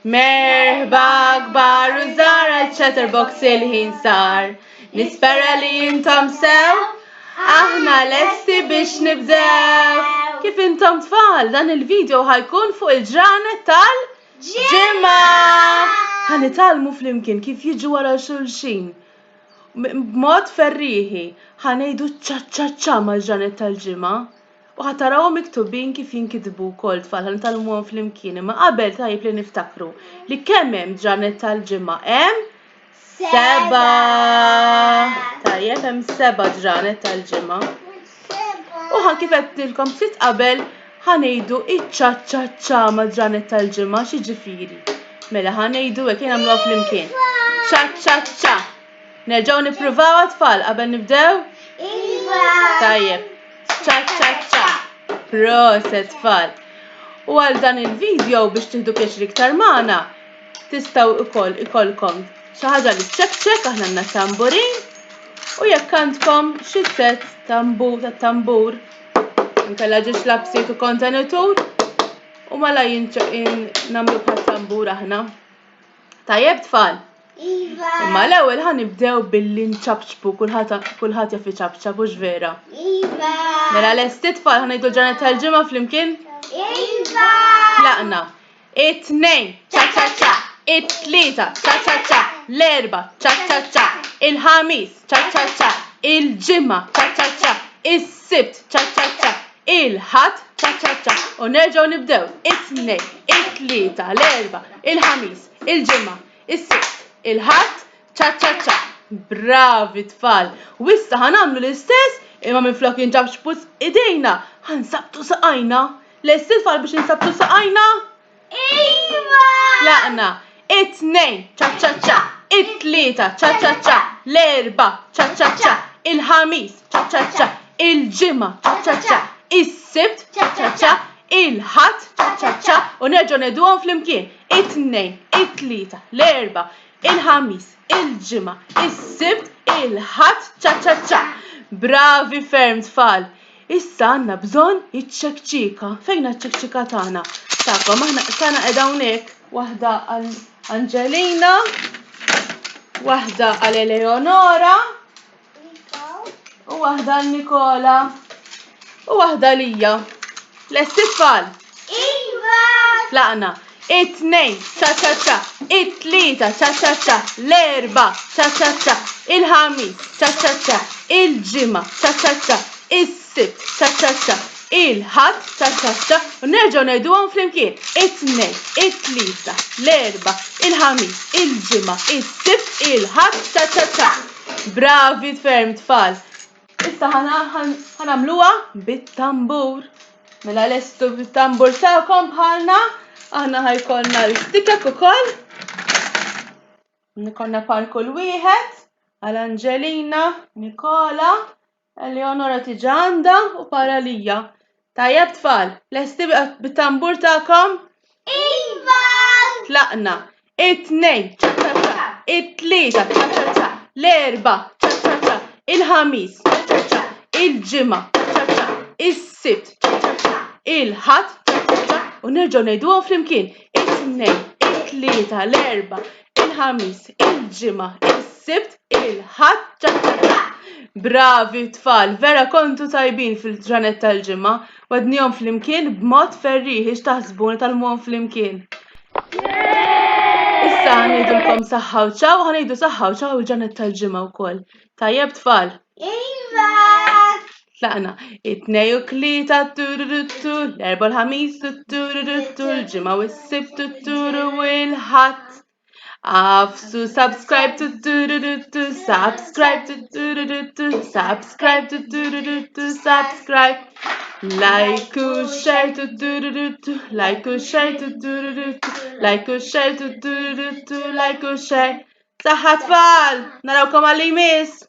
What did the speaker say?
Merħba kbar u żgħar Chatterbox il-ħin sar. Nispera li intom sew, aħna lesti biex nibdew. Kif intom tfal, dan il-video ħajkun fuq il-ġranet tal-ġimgħa. Ħanitalmu flimkien kif jiġu wara xulxin. B'mod ferriħi, ħanejdu ċa-ċa-ċa mal-ġranet tal-ġimgħa. U ħataraw miktubin kif jinkitbu wkoll tfal ħanitalmuhom flimkien, imma qabel tajjeb li niftakru li kemm hemm ġranet tal-ġimgħa hemm 7. Tajjeb hemm 7 ġranet tal-ġimgħa. U kif qedtilkom ftit qabel ħanejdu iċ-ċa-ċa-ċa mal-ġranet tal-ġimgħa x'jiġifieri. Mela ħanejdu hekk jien nagħmluha flimkien. ċa-ċa-ċa. Nerġgħu nippruvaw tfal qabel nibdew? Iva! Tajjeb. ċa-ċa-ċa. Proset tfal. U għal dan il-video biex tieħdu pjaċir iktar magħna, tistgħu ikollkom xi ħaġa li tċekċek aħna għandna tamburin u jekk għandkom xi set tambur inkella ġiex labsit u kontenitur u mala nagħmlu bħal tambur aħna. Tajjeb tfal? Iva! Imma l-ewwel ħanibdew billi nċabċbu kulħadd jaf iċabċab hux vera. Iva! Mela lesti tfal ħanejdu ġranet tal-ġimgħa flimkien? Iva! Tlaqna. 2 ċa-ċa-ċa, 3 ċa-ċa-ċa, 4 ċa-ċa-ċa, il-ħamis ċa-ċa-ċa, il-ġimgħa ċa-ċa-ċa, is-sibt ċa-ċa-ċa, il-ħadd ċa-ċa-ċa. U nerġgħu nibdew 2, 3, 4, il-ħamis, il-ġimgħa, is-sibt, il-ħadd ċa-ċa-ċa. Bravi tfal. U issa ħanamlu l-istess imma minflok jinġabxbu idejna ħansabtu saqajna. Lesti tfal biex insabtu saqajna? Iva! Tlaqna. 2 ċa-ċa-ċa, 3 ċa-ċa-ċa, 4 ċa-ċa-ċa, il-ħamis ċa-ċa-ċa, il-ġimgħa ċa-ċa-ċa, is-sibt ċa-ċa-ċa, il-ħadd ċa-ċa-ċa u nerġgħu ngħiduhom flimkien. 2, 3, 4, il-ħamis, il-ġimgħa, is-sibt, il-ħadd ċa-ċa-ċa. Bravi ferm tfal. Issa għandna bżonn iċ-ċekċika. Fejn ċ-ċekċika tagħna? Tagħkom aħna tagħna qiegħda hawnhekk. Waħda għal Angelina, waħda għal Eleonora, u waħda għal Nikola, u waħda lija. Lesti tfal? Iva! Tlaqna. 2 ċa-ċa-ċa, 3 ċa-ċa-ċa, 4 ċa-ċa-ċa, il-ħamis ċa-ċa-ċa, il-ġimgħa ċa-ċa-ċa, is-sibt ċa-ċa-ċa, il-ħadd ċa-ċa-ċa u nerġgħu ngħiduhom flimkien. 2, 3, 4, il-ħamis, il-ġimgħa, is-sibt, il-ħadd ċa-ċa-ċa. Bravi ferm tfal. Issa ħanamluha bit-tambur. Mela lestu bit-tambur tagħkom bħalna. Aħna ħajkollna l-stikek ukoll. Nikonna parkol wieħed għal Angelina, Nikola, Eleonora tiġa għandha u Paralija. Tajjeb tfal, lesti bit-tambur tagħkom? Iva! Tlaqna. 2 ċa-ċa-ċa, 3 ċa-ċa-ċa, 4 ċa-ċa-ċa, il-ħamis ċa-ċa-ċa, il-ġimgħa ċa-ċa-ċa, is-sibt ċa-ċa-ċa, il-ħadd ċa-ċa-ċa u nerġgħu ngħiduhom flimkien. 2, 3, 4, il-ħamis, il-ġimgħa, is-sibt, il-ħadd ċa-ċa-ċa. Bravi tfal, vera kontu tajbin fil-ġranet tal-ġimgħa, wadnihom flimkien b'mod ferriħ x'taħsbu nitalmuhom flimkien. Issa ħanejdulkom saħħa u ċaw, ħanejdu saħħa u ċaw il-ġranet tal-ġimgħa wkoll. Tajjeb tfal? Iva! Tlaqna. 2 u 3 tururuttu, l-4 l-ħamis tururuttu, l-ġimgħa u s-sibt tururu u l-ħadd. Afsu subscribe to subscribe to subscribe. Like u share to like u share like u share. Saħħa tfal, narawkom għal-li miss.